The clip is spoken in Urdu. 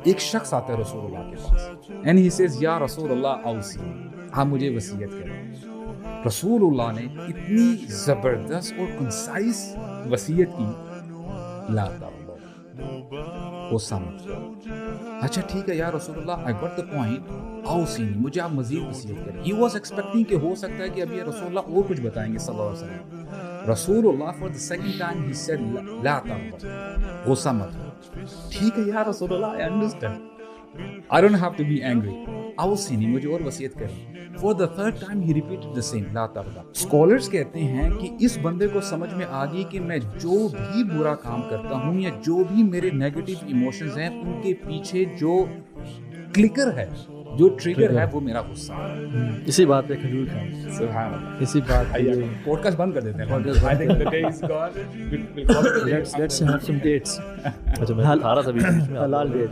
ایک شخص آتا ہے رسول اللہ کے پاس اینڈ ہی سیز یا رسول اللہ اوصی، آپ مجھے وصیت کریں. رسول اللہ نے اتنی زبردست اور کنسائز وصیت کی، لا تغضب، غصہ مت کرو. اچھا ٹھیک ہے یا رسول اللہ آئی گاٹ دا پوائنٹ، اوصینی، مجھے آپ مزید وصیت کریں. ہی واز ایکسپیکٹنگ کہ ہو سکتا ہے کہ ابھی رسول اللہ اور کچھ بتائیں گے صلی اللہ علیہ وسلم. رسول اللہ for the second time he said لا تغضب، غصہ مت کرو. ٹھیک ہے یا رسول اللہ I understand, I don't have to be angry. اوصینی، مجھے اور وصیت کریں. For the third time he repeated the same, law تغضب. Scholars کہتے ہیں کہ اس بندے کو سمجھ میں آ گئی کہ میں جو بھی برا کام کرتا ہوں یا جو بھی میرے نیگیٹو ایموشنز ہیں ان کے پیچھے جو کلکر ہے، جو ٹریگر ہے، وہ میرا غصہ ہے. اسی بات پہ کھجور کھائیں. سبحان اللہ. اسی بات پہ پوڈکاسٹ بند کر دیتے ہیں. I think the day is gone. let's have some dates. اچھا میں کھا رہا تھا ابھی، حلال ڈیٹ.